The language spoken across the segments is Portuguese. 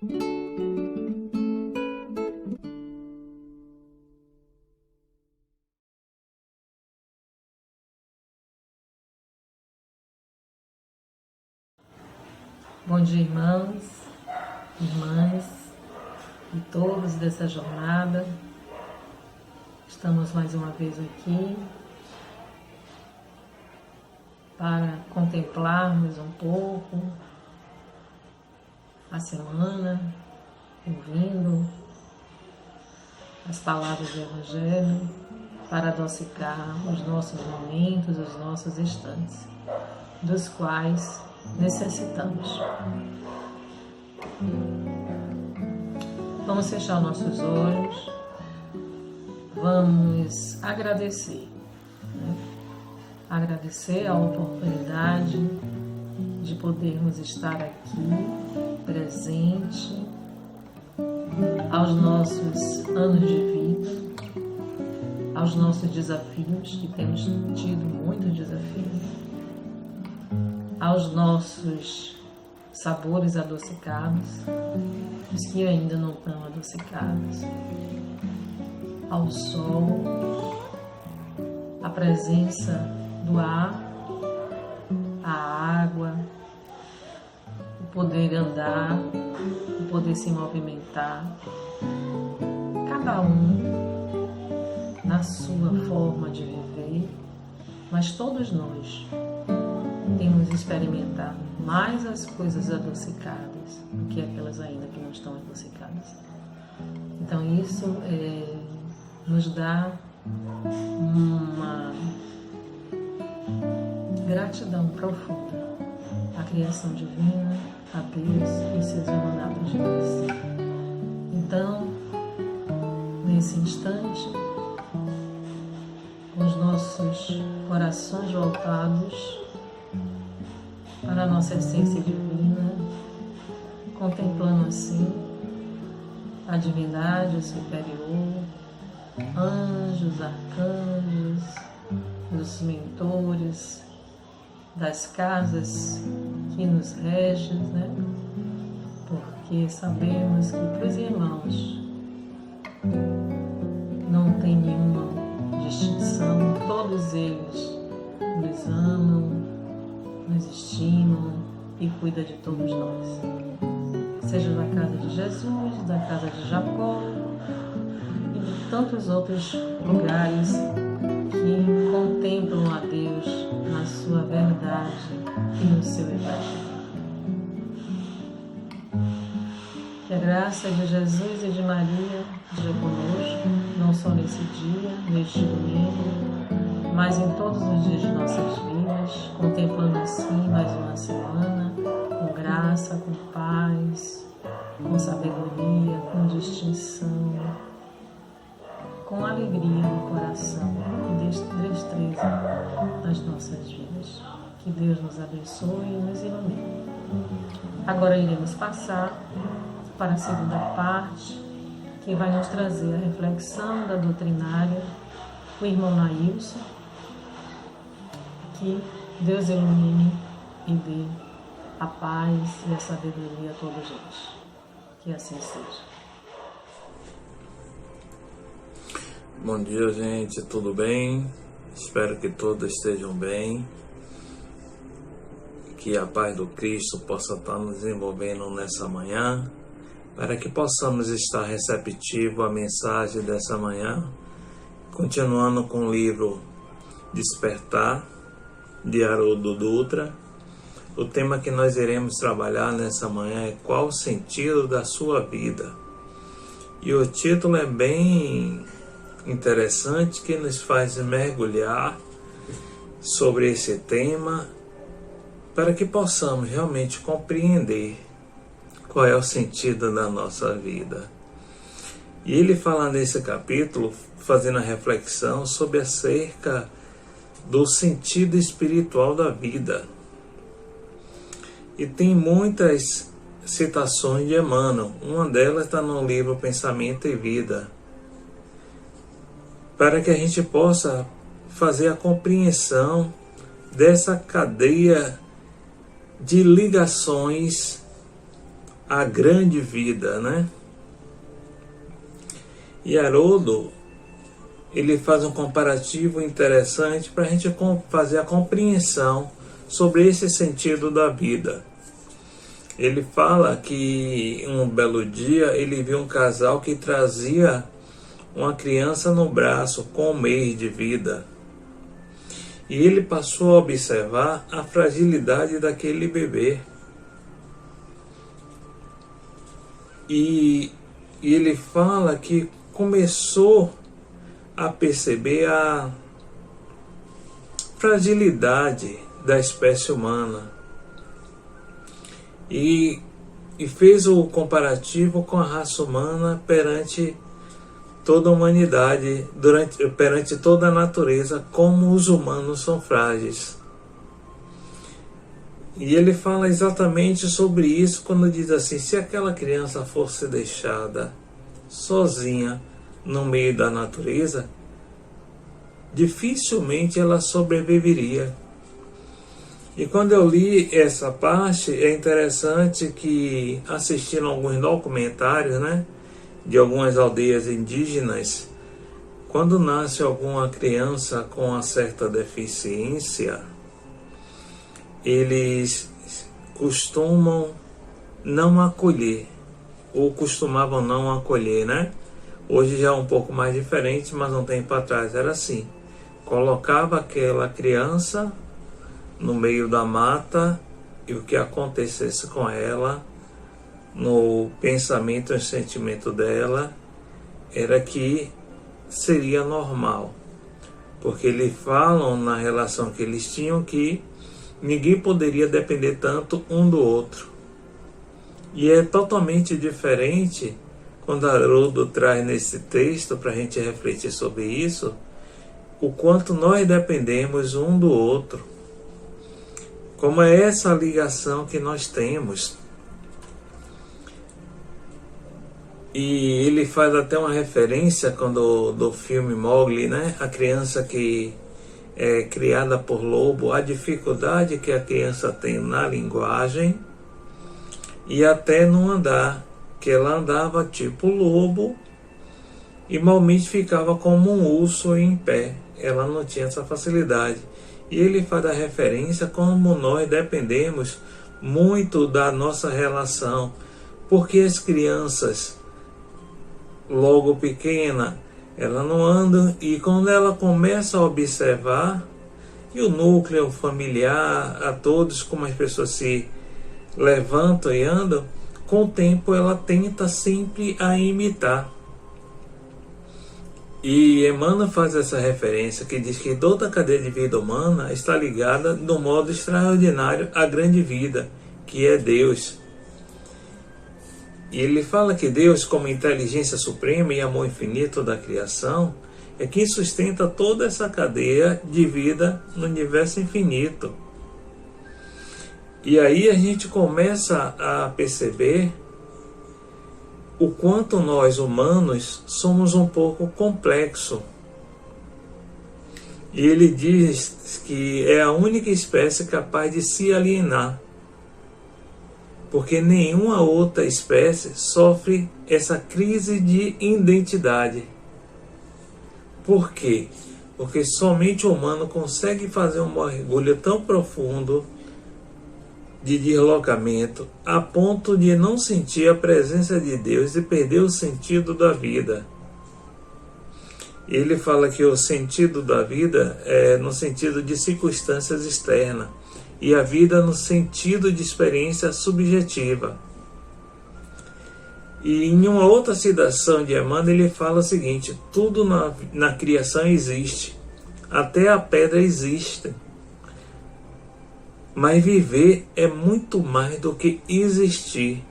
Bom dia, irmãos, irmãs e todos dessa jornada. Estamos mais uma vez aqui para contemplarmos um pouco a semana, ouvindo as palavras do Evangelho para adocicar os nossos momentos, os nossos instantes, dos quais necessitamos. Vamos fechar nossos olhos, vamos agradecer, agradecer a oportunidade de podermos estar aqui, presente, aos nossos anos de vida, aos nossos desafios, que temos tido muitos desafios, aos nossos sabores adocicados, os que ainda não estão adocicados, ao sol, a presença do ar, a água, o poder andar, o poder se movimentar, cada um na sua forma de viver, mas todos nós temos experimentado mais as coisas adocicadas do que aquelas ainda que não estão adocicadas. Então isso nos dá uma gratidão profunda à criação divina, a Deus e seus emanados de luz. Então, nesse instante, com os nossos corações voltados para a nossa essência divina, contemplando assim a divindade superior, anjos, arcanjos, os mentores das casas que nos regem, Porque sabemos que para os irmãos não tem nenhuma distinção, todos eles nos amam, nos estimam e cuidam de todos nós. Seja da casa de Jesus, da casa de Jacó e de tantos outros lugares que contemplam a Deus na sua verdade e no seu Evangelho. Que a graça de Jesus e de Maria esteja conosco, não só nesse dia, neste domingo, mas em todos os dias de nossas vidas, contemplando assim mais uma semana, com graça, com paz, com sabedoria, com distinção, com alegria no coração e destreza nas nossas vidas. Que Deus nos abençoe e nos ilumine. Agora iremos passar para a segunda parte, que vai nos trazer a reflexão da doutrinária, o irmão Nailson. Que Deus ilumine e dê a paz e a sabedoria a todos nós. Que assim seja. Bom dia, gente, tudo bem? Espero que todos estejam bem. Que a paz do Cristo possa estar nos envolvendo nessa manhã, para que possamos estar receptivos à mensagem dessa manhã, continuando com o livro Despertar, de Haroldo Dutra. O tema que nós iremos trabalhar nessa manhã é qual o sentido da sua vida? E o título é bem interessante, que nos faz mergulhar sobre esse tema, para que possamos realmente compreender qual é o sentido da nossa vida. E ele fala nesse capítulo, fazendo a reflexão sobre acerca do sentido espiritual da vida. E tem muitas citações de Emmanuel. Uma delas está no livro Pensamento e Vida, para que a gente possa fazer a compreensão dessa cadeia de ligações a grande vida, né? E Haroldo, ele faz um comparativo interessante para a gente fazer a compreensão sobre esse sentido da vida. Ele fala que um belo dia ele viu um casal que trazia uma criança no braço com 1 mês de vida. E ele passou a observar a fragilidade daquele bebê. E ele fala que começou a perceber a fragilidade da espécie humana. E fez o comparativo com a raça humana perante toda a humanidade, perante toda a natureza, como os humanos são frágeis. E ele fala exatamente sobre isso quando diz assim: se aquela criança fosse deixada sozinha no meio da natureza, dificilmente ela sobreviveria. E quando eu li essa parte, é interessante que, assistindo alguns documentários, né, de algumas aldeias indígenas, quando nasce alguma criança com uma certa deficiência, eles costumam não acolher, ou costumavam não acolher, né? Hoje já é um pouco mais diferente, mas um tempo atrás era assim. Colocava aquela criança no meio da mata e o que acontecesse com ela, no pensamento e sentimento dela, era que seria normal. Porque eles falam na relação que eles tinham que ninguém poderia depender tanto um do outro. E é totalmente diferente quando Haroldo traz nesse texto, para a gente refletir sobre isso, o quanto nós dependemos um do outro. Como é essa ligação que nós temos. E ele faz até uma referência do filme Mowgli, né? A criança que é criada por lobo, a dificuldade que a criança tem na linguagem e até no andar, que ela andava tipo lobo e malmente ficava como um urso em pé. Ela não tinha essa facilidade. E ele faz a referência como nós dependemos muito da nossa relação, porque as crianças, logo pequena, ela não anda, e quando ela começa a observar, e o núcleo familiar, a todos, como as pessoas se levantam e andam, com o tempo ela tenta sempre a imitar. E Emmanuel faz essa referência que diz que toda a cadeia de vida humana está ligada de um modo extraordinário à grande vida, que é Deus. E ele fala que Deus, como inteligência suprema e amor infinito da criação, é quem sustenta toda essa cadeia de vida no universo infinito. E aí a gente começa a perceber o quanto nós humanos somos um pouco complexo. E ele diz que é a única espécie capaz de se alienar, porque nenhuma outra espécie sofre essa crise de identidade. Por quê? Porque somente o humano consegue fazer um mergulho tão profundo de deslocamento a ponto de não sentir a presença de Deus e perder o sentido da vida. Ele fala que o sentido da vida é no sentido de circunstâncias externas e a vida no sentido de experiência subjetiva. E em uma outra citação de Emmanuel ele fala o seguinte: tudo na criação existe, até a pedra existe. Mas viver é muito mais do que existir.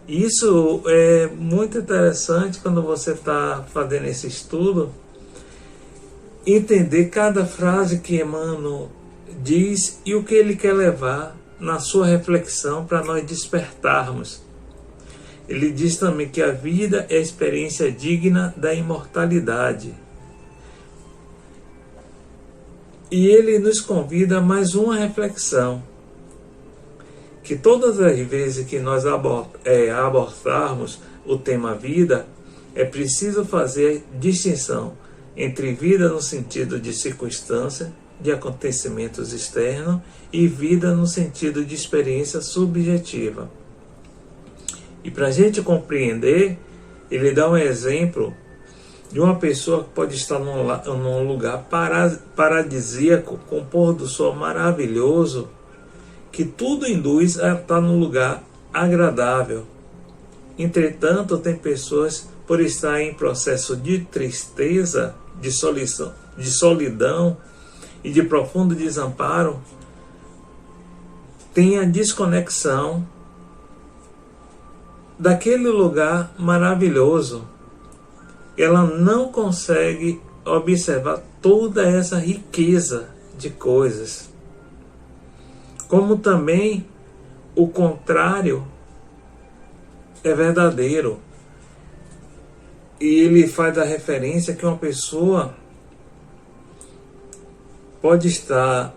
Isso é muito interessante quando você está fazendo esse estudo, entender cada frase que Emmanuel diz e o que ele quer levar na sua reflexão para nós despertarmos. Ele diz também que a vida é a experiência digna da imortalidade. E ele nos convida a mais uma reflexão. que todas as vezes que nós abordarmos o tema vida, é preciso fazer distinção entre vida no sentido de circunstância, de acontecimentos externos, e vida no sentido de experiência subjetiva. E para a gente compreender, ele dá um exemplo de uma pessoa que pode estar num lugar paradisíaco, com pôr do sol maravilhoso, que tudo induz a estar num lugar agradável. Entretanto, tem pessoas, por estar em processo de tristeza, de solidão e de profundo desamparo, tem a desconexão daquele lugar maravilhoso. Ela não consegue observar toda essa riqueza de coisas. Como também o contrário é verdadeiro. E ele faz a referência que uma pessoa pode estar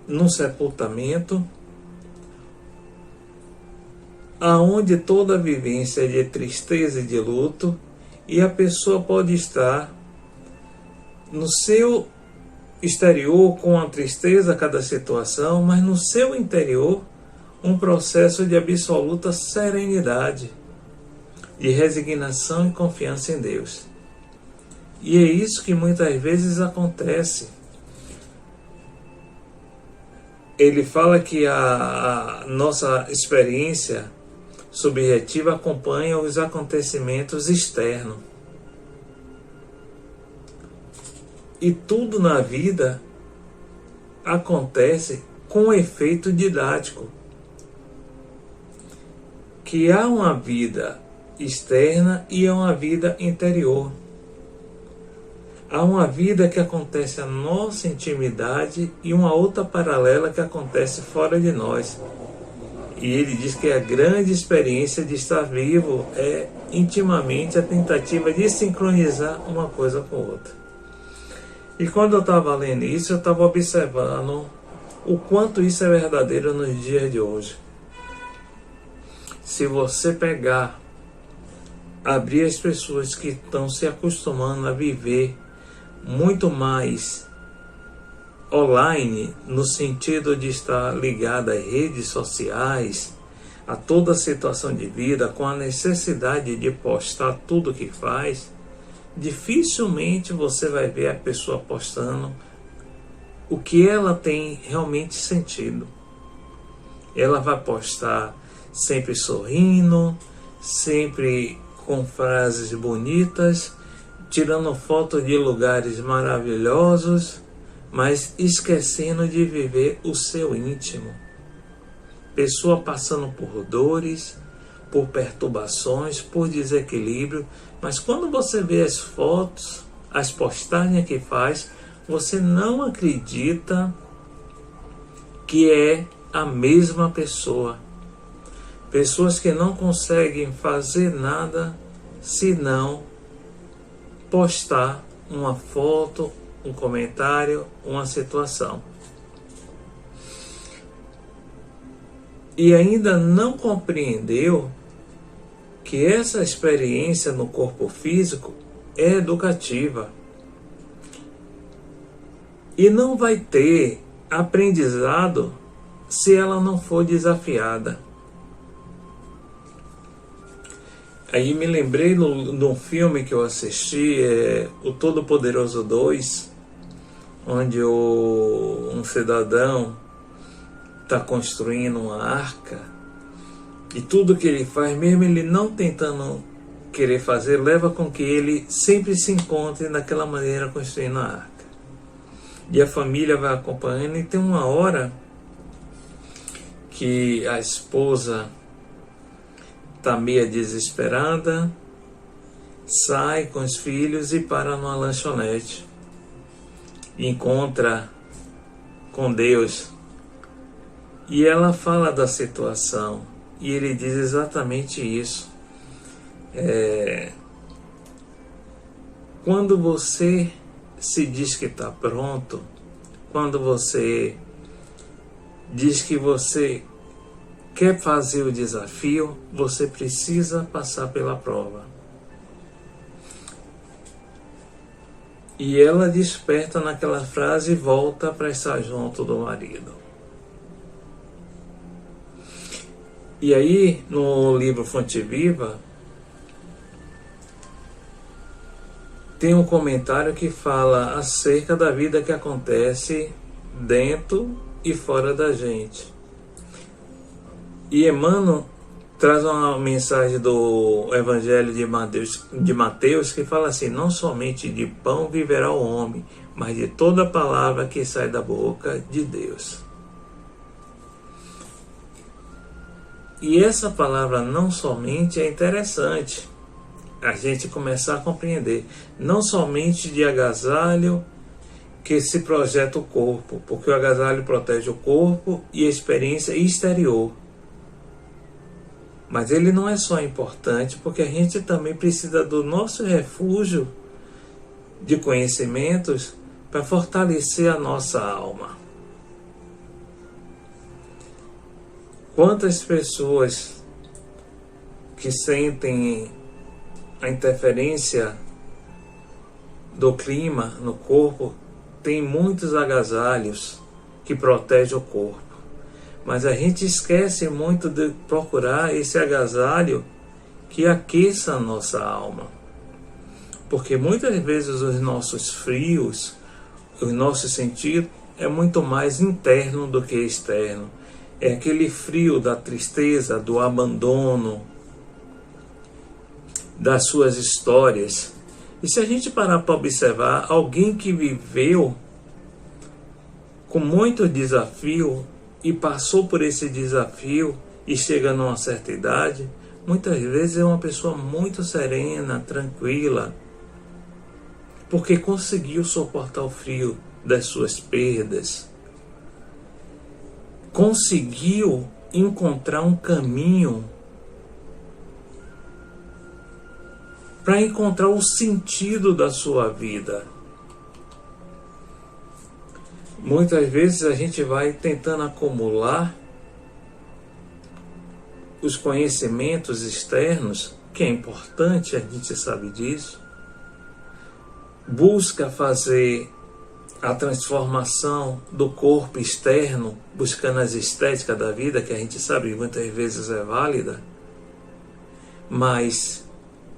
num sepultamento aonde toda a vivência é de tristeza e de luto, e a pessoa pode estar no seu exterior com a tristeza a cada situação, mas no seu interior um processo de absoluta serenidade, de resignação e confiança em Deus. E é isso que muitas vezes acontece. Ele fala que a nossa experiência subjetiva acompanha os acontecimentos externos. E tudo na vida acontece com efeito didático. Que há uma vida externa e há uma vida interior. Há uma vida que acontece na nossa intimidade e uma outra paralela que acontece fora de nós. E ele diz que a grande experiência de estar vivo é intimamente a tentativa de sincronizar uma coisa com outra. E quando eu estava lendo isso, eu estava observando o quanto isso é verdadeiro nos dias de hoje. Se você pegar, abrir as pessoas que estão se acostumando a viver muito mais online, no sentido de estar ligado às redes sociais, a toda a situação de vida, com a necessidade de postar tudo que faz, dificilmente você vai ver a pessoa postando o que ela tem realmente sentido. Ela vai postar sempre sorrindo, sempre com frases bonitas, tirando fotos de lugares maravilhosos, mas esquecendo de viver o seu íntimo. Pessoa passando por dores, por perturbações, por desequilíbrio, mas quando você vê as fotos, as postagens que faz, você não acredita que é a mesma pessoa. Pessoas que não conseguem fazer nada senão postar uma foto, um comentário, uma situação. E ainda não compreendeu que essa experiência no corpo físico é educativa. E não vai ter aprendizado se ela não for desafiada. Aí me lembrei de um filme que eu assisti, O Todo-Poderoso 2, onde um cidadão está construindo uma arca, e tudo que ele faz, mesmo ele não tentando querer fazer, leva com que ele sempre se encontre daquela maneira construindo a arca. E a família vai acompanhando, e tem uma hora que a esposa está meio desesperada, sai com os filhos e para numa lanchonete. Encontra com Deus. E ela fala da situação. E ele diz exatamente isso. Quando você se diz que está pronto, quando você diz que você quer fazer o desafio, você precisa passar pela prova. E ela desperta naquela frase e volta para estar junto do marido. E aí, no livro Fonte Viva, tem um comentário que fala acerca da vida que acontece dentro e fora da gente. E Emmanuel traz uma mensagem do Evangelho de Mateus que fala assim: não somente de pão viverá o homem, mas de toda palavra que sai da boca de Deus. E essa palavra não somente é interessante a gente começar a compreender, não somente de agasalho que se projeta o corpo, porque o agasalho protege o corpo e a experiência exterior. Mas ele não é só importante, porque a gente também precisa do nosso refúgio de conhecimentos para fortalecer a nossa alma. Quantas pessoas que sentem a interferência do clima no corpo têm muitos agasalhos que protegem o corpo. Mas a gente esquece muito de procurar esse agasalho que aqueça a nossa alma. Porque muitas vezes os nossos frios, os nossos sentidos, é muito mais interno do que externo. É aquele frio da tristeza, do abandono, das suas histórias. E se a gente parar para observar, alguém que viveu com muito desafio e passou por esse desafio e chega numa certa idade, muitas vezes é uma pessoa muito serena, tranquila, porque conseguiu suportar o frio das suas perdas, conseguiu encontrar um caminho para encontrar o sentido da sua vida. Muitas vezes a gente vai tentando acumular os conhecimentos externos, que é importante, a gente sabe disso, busca fazer a transformação do corpo externo, buscando as estéticas da vida, que a gente sabe que muitas vezes é válida, mas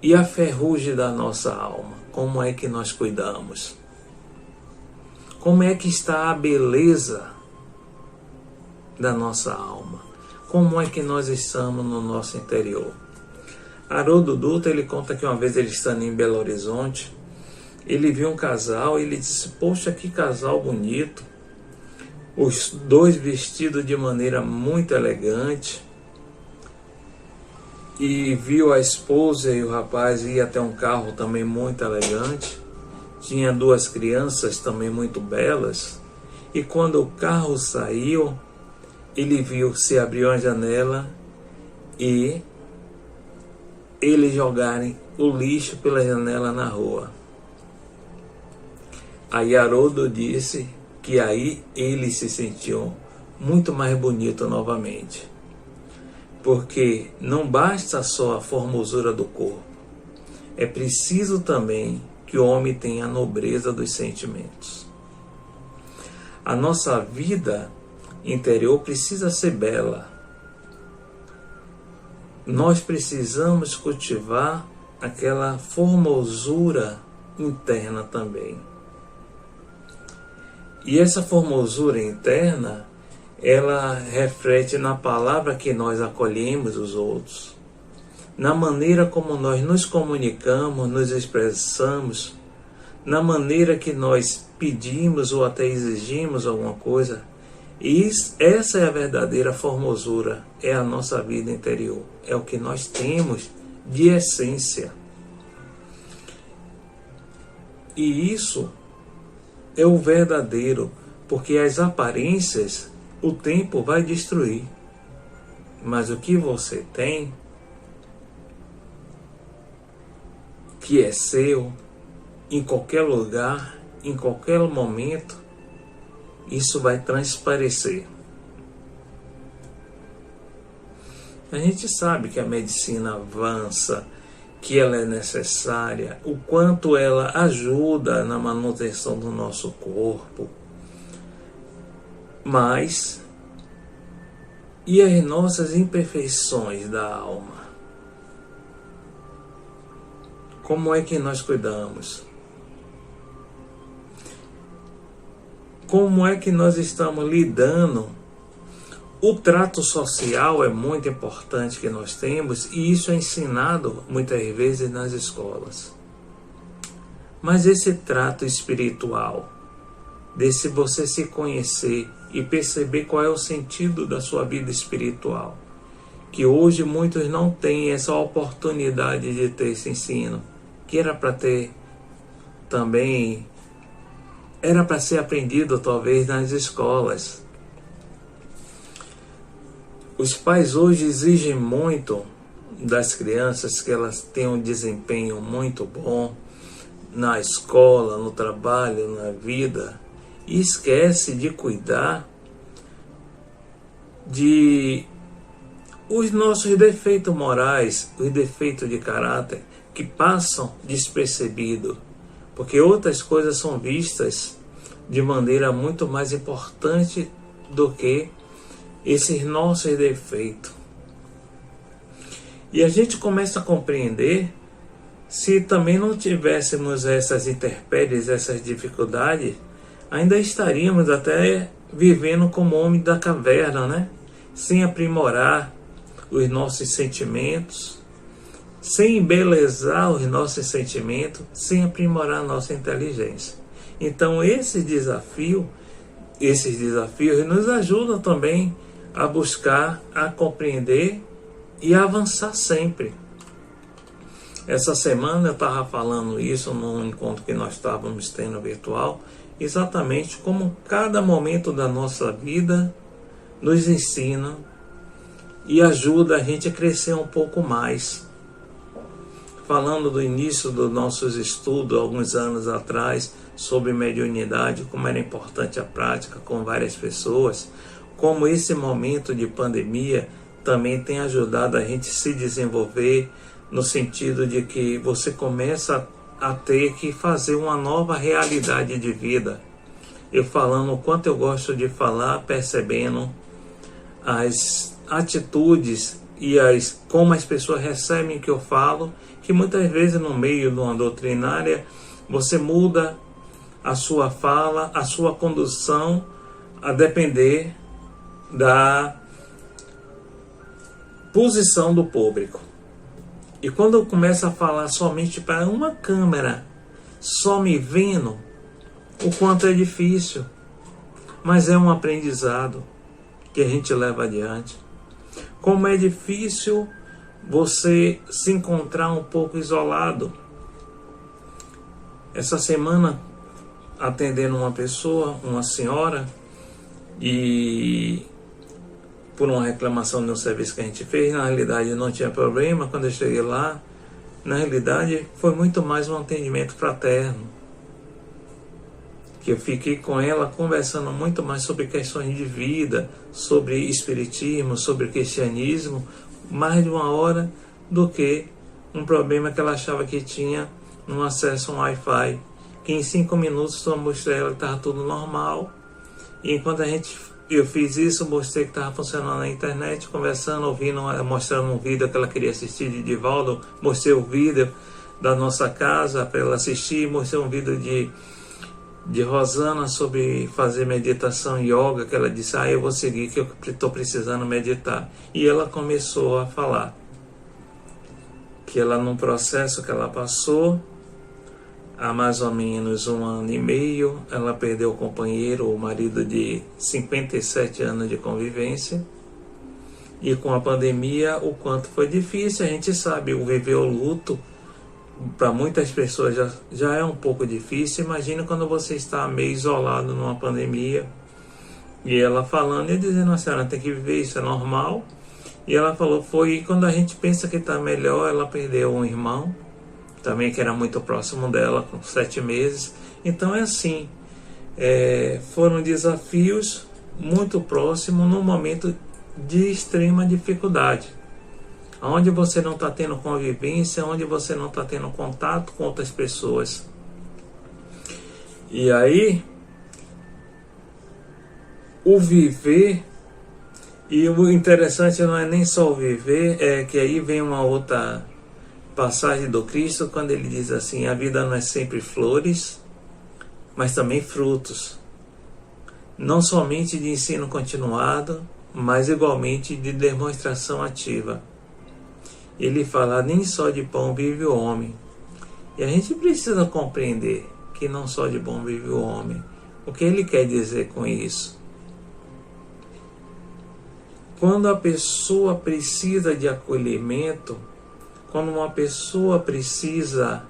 e a ferrugem da nossa alma? Como é que nós cuidamos? Como é que está a beleza da nossa alma? Como é que nós estamos no nosso interior? Haroldo Dutra, ele conta que uma vez ele estando em Belo Horizonte, ele viu um casal e ele disse: poxa, que casal bonito. Os dois vestidos de maneira muito elegante. E viu a esposa e o rapaz ir até um carro também muito elegante. Tinha duas crianças também muito belas. E quando o carro saiu, ele viu se abriu a janela e eles jogarem o lixo pela janela na rua. Aí Haroldo disse que aí ele se sentiu muito mais bonito novamente. Porque não basta só a formosura do corpo, é preciso também que o homem tenha a nobreza dos sentimentos. A nossa vida interior precisa ser bela. Nós precisamos cultivar aquela formosura interna também. E essa formosura interna, ela reflete na palavra que nós acolhemos os outros, na maneira como nós nos comunicamos, nos expressamos, na maneira que nós pedimos ou até exigimos alguma coisa. E essa é a verdadeira formosura, é a nossa vida interior, é o que nós temos de essência. E isso é o verdadeiro, porque as aparências o tempo vai destruir, mas o que você tem, que é seu, em qualquer lugar, em qualquer momento, isso vai transparecer. A gente sabe que a medicina avança, que ela é necessária, o quanto ela ajuda na manutenção do nosso corpo. Mas, e as nossas imperfeições da alma? Como é que nós cuidamos? Como é que nós estamos lidando? O trato social é muito importante que nós temos e isso é ensinado muitas vezes nas escolas. Mas esse trato espiritual, desse você se conhecer e perceber qual é o sentido da sua vida espiritual, que hoje muitos não têm essa oportunidade de ter esse ensino, que era para ter também, era para ser aprendido talvez nas escolas. Os pais hoje exigem muito das crianças que elas tenham um desempenho muito bom na escola, no trabalho, na vida, e esquece de cuidar de os nossos defeitos morais, os defeitos de caráter que passam despercebido, porque outras coisas são vistas de maneira muito mais importante do que esses nossos defeitos. E a gente começa a compreender, se também não tivéssemos essas intempéries, essas dificuldades, ainda estaríamos até vivendo como homem da caverna, né? Sem aprimorar os nossos sentimentos, sem embelezar os nossos sentimentos, sem aprimorar a nossa inteligência. Então esses desafios nos ajudam também a buscar, a compreender e a avançar sempre. Essa semana eu estava falando isso num encontro que nós estávamos tendo virtual, exatamente como cada momento da nossa vida nos ensina e ajuda a gente a crescer um pouco mais. Falando do início dos nossos estudos, alguns anos atrás, sobre mediunidade, como era importante a prática com várias pessoas, como esse momento de pandemia também tem ajudado a gente se desenvolver, no sentido de que você começa a ter que fazer uma nova realidade de vida. Eu falando o quanto eu gosto de falar, percebendo as atitudes e como as pessoas recebem o que eu falo, que muitas vezes no meio de uma doutrinária você muda a sua fala, a sua condução, a depender da posição do público. E quando eu começo a falar somente para uma câmera, só me vendo, o quanto é difícil, mas é um aprendizado que a gente leva adiante. Como é difícil você se encontrar um pouco isolado. Essa semana, atendendo uma pessoa, uma senhora, e por uma reclamação de um serviço que a gente fez, na realidade não tinha problema. Quando eu cheguei lá, na realidade foi muito mais um atendimento fraterno, que eu fiquei com ela conversando muito mais sobre questões de vida, sobre espiritismo, sobre cristianismo, mais de uma hora, do que um problema que ela achava que tinha no acesso a um Wi-Fi, que em 5 minutos eu mostrei ela que estava tudo normal. E enquanto eu fiz isso, mostrei que estava funcionando na internet, conversando, ouvindo, mostrando um vídeo que ela queria assistir de Divaldo, mostrei o vídeo da nossa casa para ela assistir, mostrei um vídeo de Rosana sobre fazer meditação e yoga, que ela disse, eu vou seguir, que eu estou precisando meditar. E ela começou a falar que ela, num processo que ela passou, há mais ou menos 1 ano e meio, ela perdeu o companheiro, o marido de 57 anos de convivência, e com a pandemia o quanto foi difícil. A gente sabe, o viver o luto para muitas pessoas já é um pouco difícil. Imagina quando você está meio isolado numa pandemia. E ela falando e dizendo, a senhora tem que viver, isso é normal. E ela falou, foi quando a gente pensa que está melhor, ela perdeu um irmão também que era muito próximo dela, com 7 meses. Então é assim, foram desafios muito próximos num momento de extrema dificuldade. onde você não está tendo convivência, onde você não está tendo contato com outras pessoas. E aí, o viver, e o interessante não é nem só o viver, é que aí vem uma outra passagem do Cristo, quando ele diz assim: a vida não é sempre flores, mas também frutos, não somente de ensino continuado, mas igualmente de demonstração ativa. Ele fala: nem só de pão vive o homem. E a gente precisa compreender que não só de pão vive o homem. O que ele quer dizer com isso? Quando a pessoa precisa de acolhimento, quando uma pessoa precisa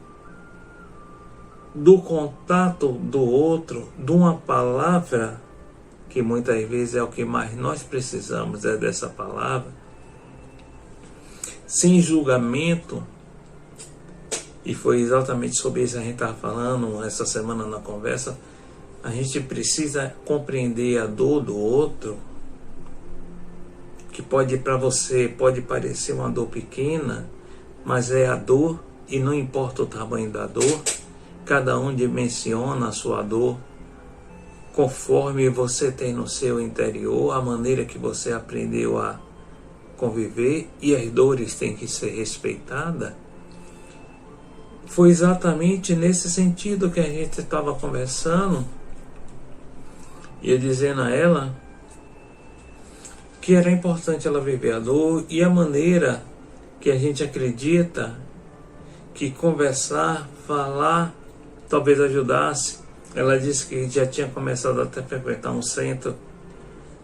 do contato do outro, de uma palavra, que muitas vezes é o que mais nós precisamos, é dessa palavra, sem julgamento, e foi exatamente sobre isso que a gente estava falando essa semana na conversa, a gente precisa compreender a dor do outro, que pode para você pode parecer uma dor pequena, mas é a dor, e não importa o tamanho da dor, cada um dimensiona a sua dor conforme você tem no seu interior, a maneira que você aprendeu a conviver, e as dores têm que ser respeitadas. Foi exatamente nesse sentido que a gente estava conversando, e eu dizendo a ela que era importante ela viver a dor, e a maneira que a gente acredita que conversar, falar, talvez ajudasse. Ela disse que já tinha começado até a frequentar um centro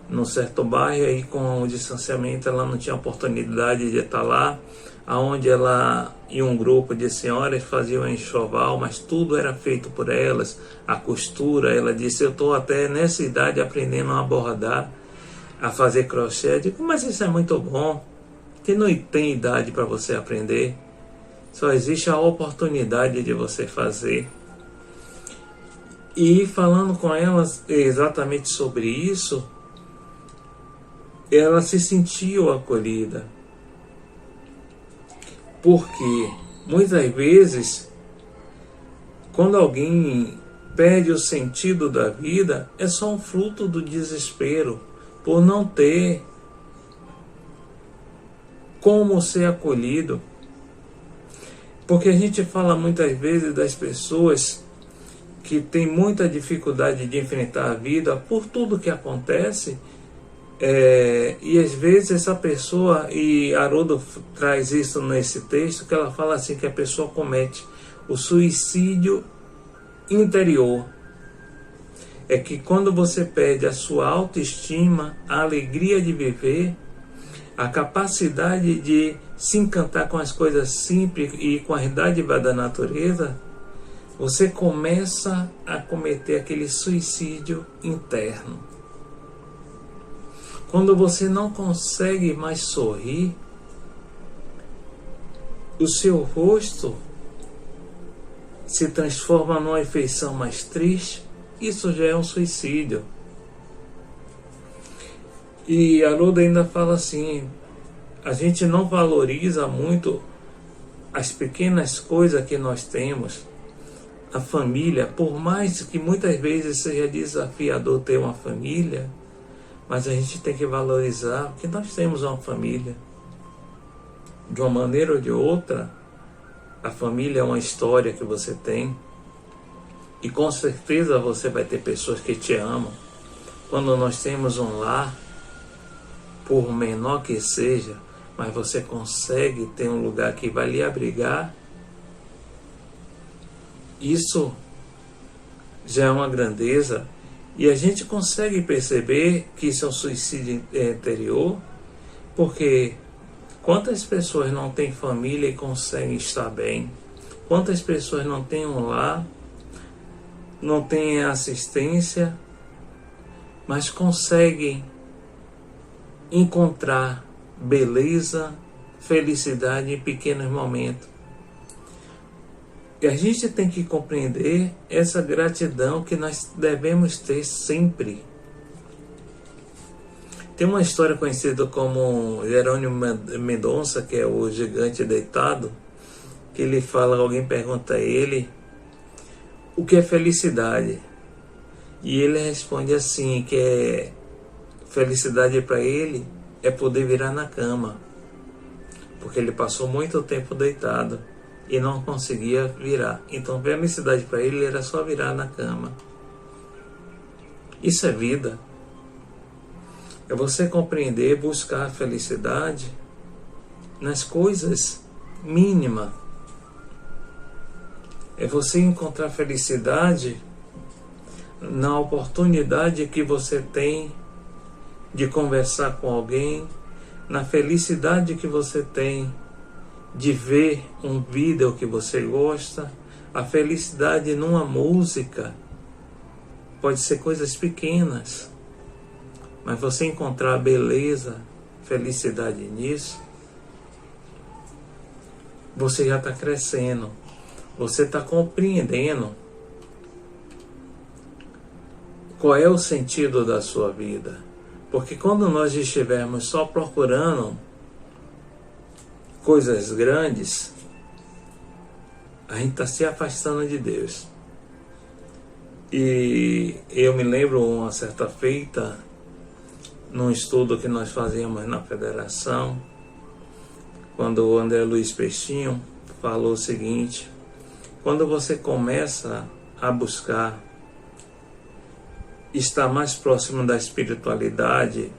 num certo bairro, e com o distanciamento ela não tinha oportunidade de estar lá, aonde ela e um grupo de senhoras faziam enxoval, mas tudo era feito por elas, a costura. Ela disse: eu estou até nessa idade aprendendo a bordar, a fazer crochê. Eu digo: mas isso é muito bom, que não tem idade para você aprender, só existe a oportunidade de você fazer. E falando com elas exatamente sobre isso, ela se sentiu acolhida, porque muitas vezes, quando alguém perde o sentido da vida, é só um fruto do desespero, por não ter como ser acolhido. Porque a gente fala muitas vezes das pessoas que têm muita dificuldade de enfrentar a vida por tudo que acontece, e às vezes essa pessoa, e Haroldo traz isso nesse texto, que ela fala assim, que a pessoa comete o suicídio interior. É que quando você perde a sua autoestima, a alegria de viver, a capacidade de se encantar com as coisas simples e com as dádivas da natureza, você começa a cometer aquele suicídio interno. Quando você não consegue mais sorrir, o seu rosto se transforma numa feição mais triste, isso já é um suicídio. E Haroldo ainda fala assim: a gente não valoriza muito as pequenas coisas que nós temos. A família, por mais que muitas vezes seja desafiador ter uma família, mas a gente tem que valorizar, porque nós temos uma família. De uma maneira ou de outra, a família é uma história que você tem, e com certeza você vai ter pessoas que te amam. Quando nós temos um lar, por menor que seja, mas você consegue ter um lugar que vai lhe abrigar, isso já é uma grandeza. E a gente consegue perceber que isso é um suicídio interior, porque quantas pessoas não têm família e conseguem estar bem? Quantas pessoas não têm um lar, não têm assistência, mas conseguem encontrar beleza, felicidade em pequenos momentos? E a gente tem que compreender essa gratidão que nós devemos ter sempre. Tem uma história conhecida como Jerônimo Mendonça, que é o gigante deitado, que ele fala, alguém pergunta a ele o que é felicidade. E ele responde assim, que felicidade para ele é poder virar na cama, porque ele passou muito tempo deitado e não conseguia virar. Então felicidade para ele era só virar na cama. Isso é vida. É você compreender, buscar a felicidade nas coisas mínimas. É você encontrar felicidade na oportunidade que você tem de conversar com alguém, na felicidade que você tem de ver um vídeo que você gosta, a felicidade numa música. Pode ser coisas pequenas, mas você encontrar beleza, felicidade nisso, você já está crescendo, você está compreendendo qual é o sentido da sua vida. Porque quando nós estivermos só procurando coisas grandes, a gente está se afastando de Deus. E eu me lembro uma certa feita, num estudo que nós fazíamos na federação, quando o André Luiz Peixinho falou o seguinte: quando você começa a buscar estar mais próximo da espiritualidade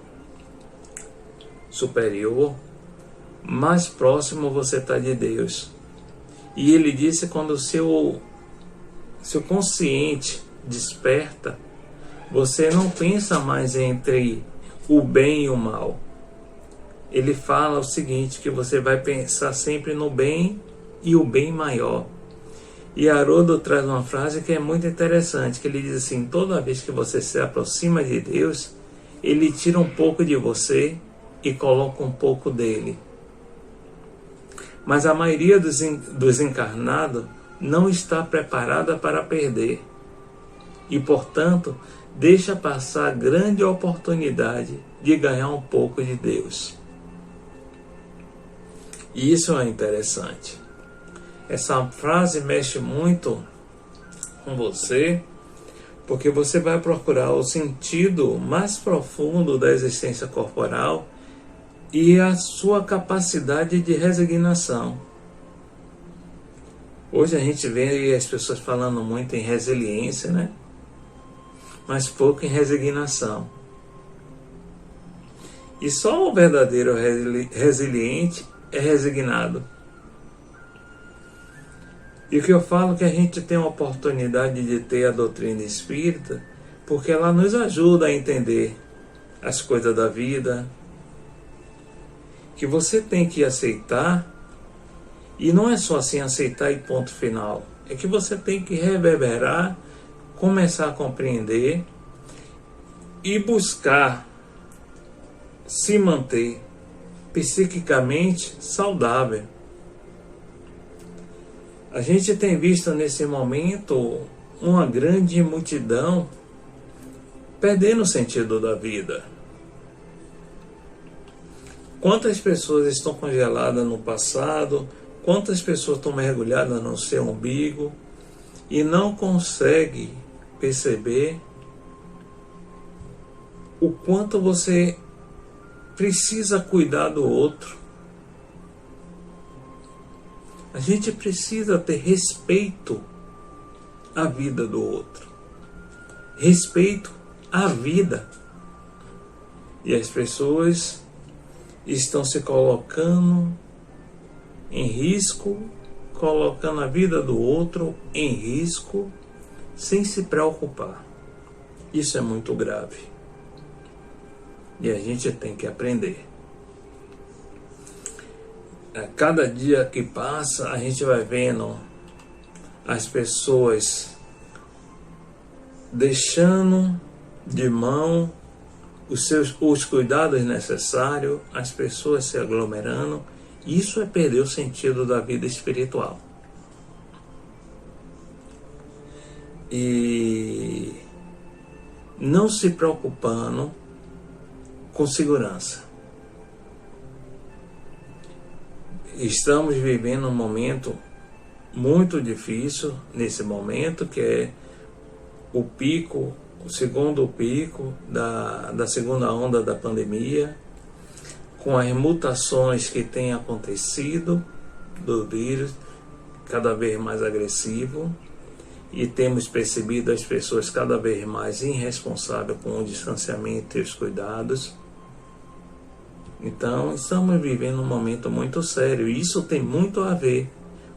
superior, mais próximo você está de Deus. E ele disse, quando o seu consciente desperta, você não pensa mais entre o bem e o mal. Ele fala o seguinte, que você vai pensar sempre no bem e o bem maior. E Haroldo traz uma frase que é muito interessante, que ele diz assim: toda vez que você se aproxima de Deus, ele tira um pouco de você e coloca um pouco dele. Mas a maioria dos encarnados não está preparada para perder. E, portanto, deixa passar a grande oportunidade de ganhar um pouco de Deus. E isso é interessante. Essa frase mexe muito com você, porque você vai procurar o sentido mais profundo da existência corporal e a sua capacidade de resignação. Hoje a gente vê as pessoas falando muito em resiliência, né? Mas pouco em resignação. E só o verdadeiro resiliente é resignado. E o que eu falo é que a gente tem a oportunidade de ter a doutrina espírita, porque ela nos ajuda a entender as coisas da vida, que você tem que aceitar, e não é só assim aceitar e ponto final, é que você tem que reverberar, começar a compreender e buscar se manter psiquicamente saudável. A gente tem visto nesse momento uma grande multidão perdendo o sentido da vida. Quantas pessoas estão congeladas no passado, quantas pessoas estão mergulhadas no seu umbigo e não conseguem perceber o quanto você precisa cuidar do outro. A gente precisa ter respeito à vida do outro. Respeito à vida. E as pessoas estão se colocando em risco, colocando a vida do outro em risco, sem se preocupar. Isso é muito grave. E a gente tem que aprender. A cada dia que passa, a gente vai vendo as pessoas deixando de mão os cuidados necessários, as pessoas se aglomerando. Isso é perder o sentido da vida espiritual. E não se preocupando com segurança. Estamos vivendo um momento muito difícil nesse momento, que é o segundo pico da segunda onda da pandemia, com as mutações que têm acontecido do vírus, cada vez mais agressivo, e temos percebido as pessoas cada vez mais irresponsáveis com o distanciamento e os cuidados. Então, estamos vivendo um momento muito sério, e isso tem muito a ver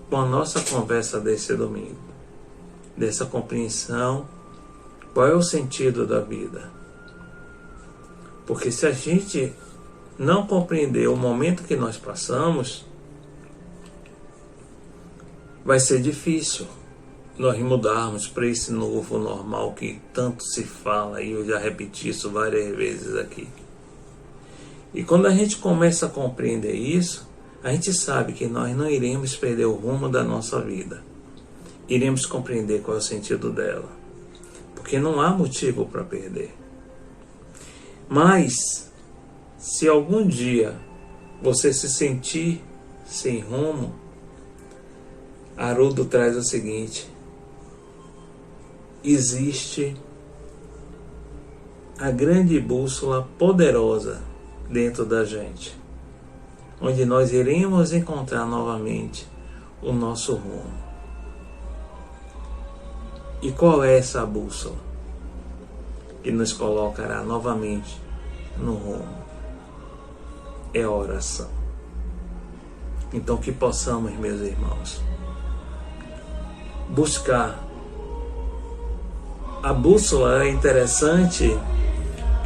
com a nossa conversa desse domingo, dessa compreensão, qual é o sentido da vida. Porque se a gente não compreender o momento que nós passamos, vai ser difícil nós mudarmos para esse novo normal que tanto se fala, e eu já repeti isso várias vezes aqui. E quando a gente começa a compreender isso, a gente sabe que nós não iremos perder o rumo da nossa vida. Iremos compreender qual é o sentido dela, porque não há motivo para perder. Mas, se algum dia você se sentir sem rumo, Haroldo traz o seguinte: existe a grande bússola poderosa dentro da gente, onde nós iremos encontrar novamente o nosso rumo. E qual é essa bússola que nos colocará novamente no rumo? É a oração. Então, que possamos, meus irmãos, buscar. A bússola é interessante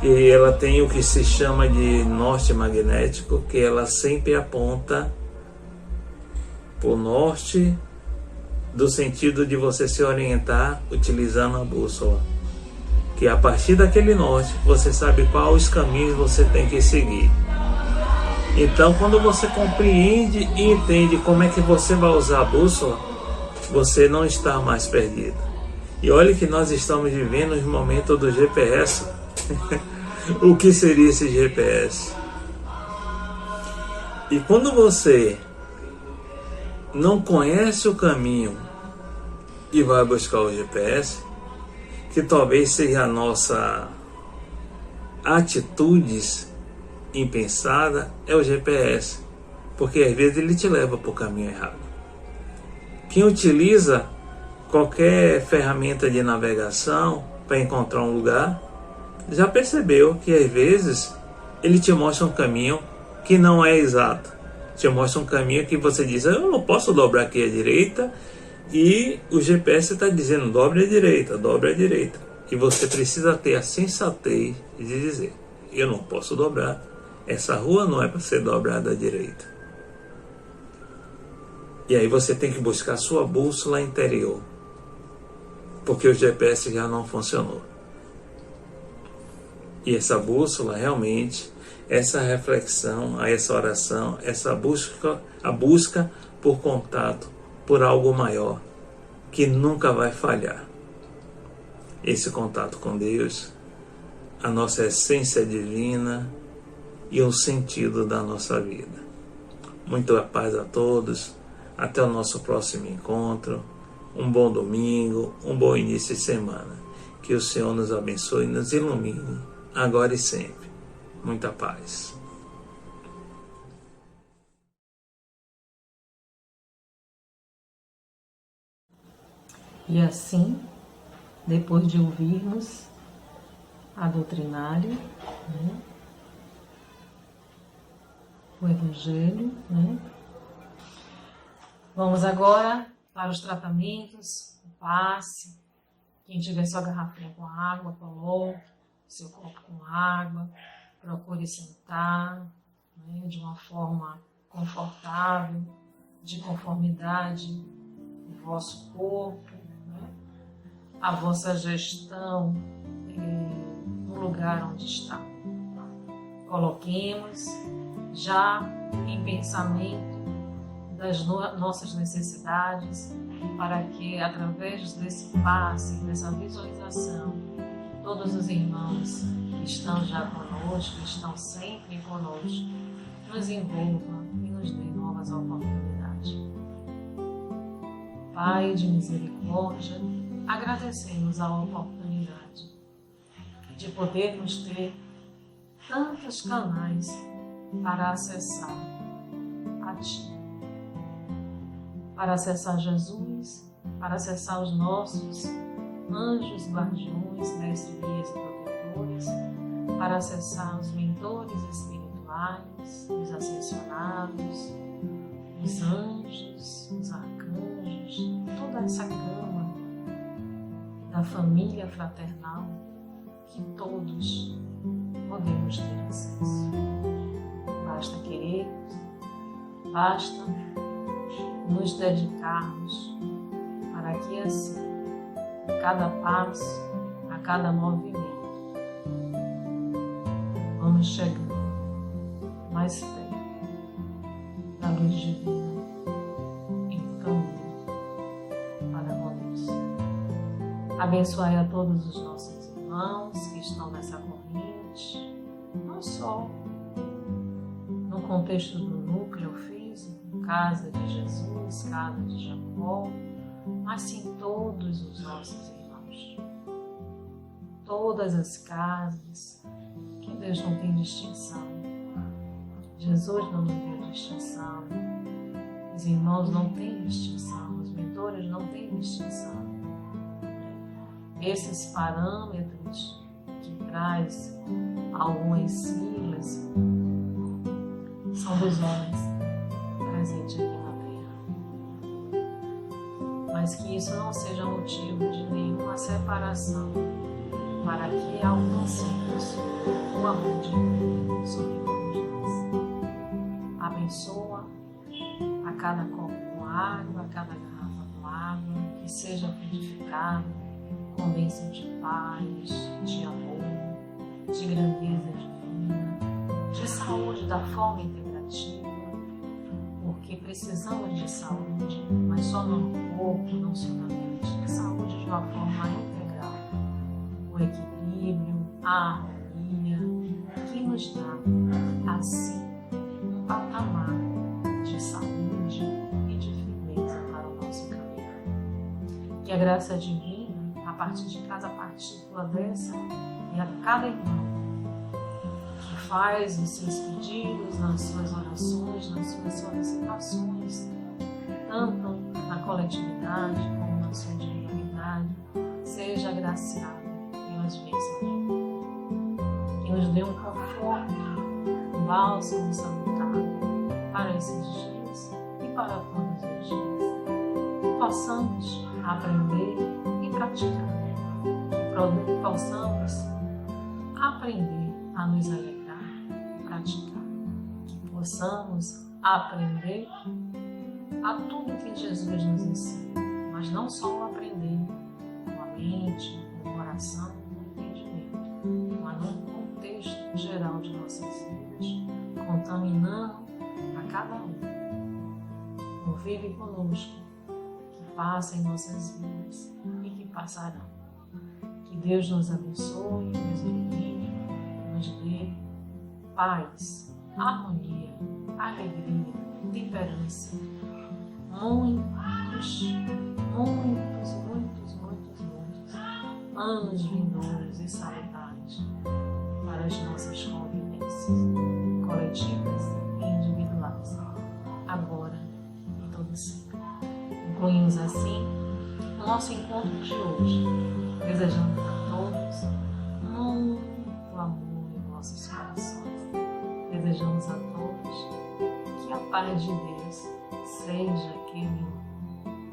que ela tem o que se chama de norte magnético, que ela sempre aponta para o norte, do sentido de você se orientar utilizando a bússola, que a partir daquele norte você sabe quais os caminhos você tem que seguir. Então, quando você compreende e entende como é que você vai usar a bússola, você não está mais perdido. E olha que nós estamos vivendo os momentos do GPS. O que seria esse GPS? E quando você não conhece o caminho e vai buscar o GPS, que talvez seja a nossa atitudes impensada, é o GPS, porque às vezes ele te leva para o caminho errado. Quem utiliza qualquer ferramenta de navegação para encontrar um lugar, já percebeu que às vezes ele te mostra um caminho que não é exato. Te mostra um caminho que você diz: eu não posso dobrar aqui à direita, e o GPS está dizendo: dobre à direita, dobre à direita. E você precisa ter a sensatez de dizer: eu não posso dobrar, essa rua não é para ser dobrada à direita. E aí você tem que buscar a sua bússola interior, porque o GPS já não funcionou. E essa bússola realmente, essa reflexão, essa oração, a busca por contato, por algo maior, que nunca vai falhar. Esse contato com Deus, a nossa essência divina e o sentido da nossa vida. Muita paz a todos, até o nosso próximo encontro, um bom domingo, um bom início de semana. Que o Senhor nos abençoe e nos ilumine, agora e sempre. Muita paz. E assim, depois de ouvirmos a doutrinária, né, o Evangelho, né, vamos agora para os tratamentos, o passe. Quem tiver sua garrafinha com água, coloque seu copo com água, procure sentar, né, de uma forma confortável, de conformidade do vosso corpo, né, a vossa gestão no lugar onde está. Coloquemos já em pensamento das nossas necessidades, para que através desse passe, dessa visualização, todos os irmãos que estão já conosco conosco, estão sempre conosco, nos envolva e nos dê novas oportunidades. Pai de misericórdia, agradecemos a oportunidade de podermos ter tantos canais para acessar a Ti, para acessar Jesus, para acessar os nossos anjos, guardiões, mestres, guias e protetores, para acessar os mentores espirituais, os ascensionados, os anjos, os arcanjos, toda essa gama da família fraternal que todos podemos ter acesso. Basta querermos, basta nos dedicarmos para que assim, a cada passo, a cada movimento, vamos chegando mais perto da luz divina e do caminho para a luz. Abençoai a todos os nossos irmãos que estão nessa corrente, não só no contexto do núcleo físico, casa de Jesus, casa de Jacó, mas sim todos os nossos irmãos. Todas as casas, que Deus não tem distinção. Jesus não tem distinção. Os irmãos não têm distinção. Os mentores não têm distinção. Esses parâmetros que traz algumas siglas são dos homens presentes aqui na Terra. Mas que isso não seja motivo de nenhuma separação para que alcancemos o amor de Deus sobre todos nós. Abençoa a cada copo com água, a cada garrafa com água, que seja purificado com bênção de paz, de amor, de grandeza divina, de saúde da forma integrativa, porque precisamos de saúde, mas só no corpo, não só na mente. Saúde de uma forma integral, o equilíbrio, a harmonia, que nos dá, assim, um patamar de saúde e de firmeza para o nosso caminho. Que a graça divina, a partir de cada partícula dessa, e a cada irmão que faz os seus pedidos, nas suas orações, nas suas solicitações, tanto na coletividade como na sua individualidade, seja agraciado pelas bênçãos divinas. Que nos dê um conforto, um bálsamo salutar para esses dias e para todos os dias. Que possamos aprender e praticar. Que possamos aprender a nos alegrar e praticar. Que possamos aprender a tudo que Jesus nos ensina, mas não só o aprender com a mente, com o coração, com o entendimento, mas no contexto geral de nossas vidas, contaminando a cada um. Convive conosco, que passa em nossas vidas e que passarão. Que Deus nos abençoe, nos ilumine, nos dê paz, harmonia, alegria, temperança, muitos anos vindouros e salutares para as nossas convivências coletivas e individuais, agora e todo sempre. Concluímos assim o nosso encontro de hoje, desejando a todos muito amor em nossos corações. Desejamos a todos que a paz de Deus seja aquele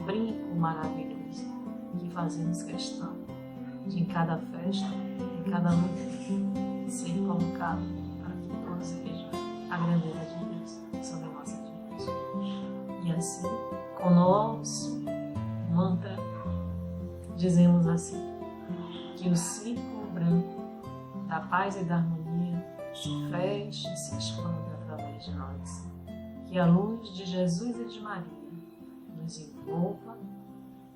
brinco maravilhoso que fazemos questão de, em cada festa, em cada luta, ser colocado para que todos vejam a grandeza de Deus sobre a nossa vida. E assim, com nosso mantra, dizemos assim: que o círculo branco da paz e da harmonia se feche e se expanda através de nós. Que a luz de Jesus e de Maria nos envolva,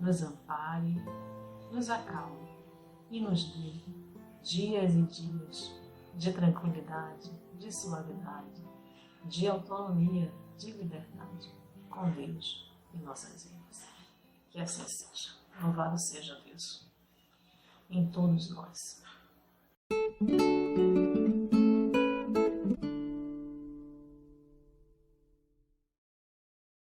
nos ampare, nos acalme e nos dê dias e dias de tranquilidade, de suavidade, de autonomia, de liberdade com Deus em nossas vidas. Que assim seja. Louvado seja Deus em todos nós.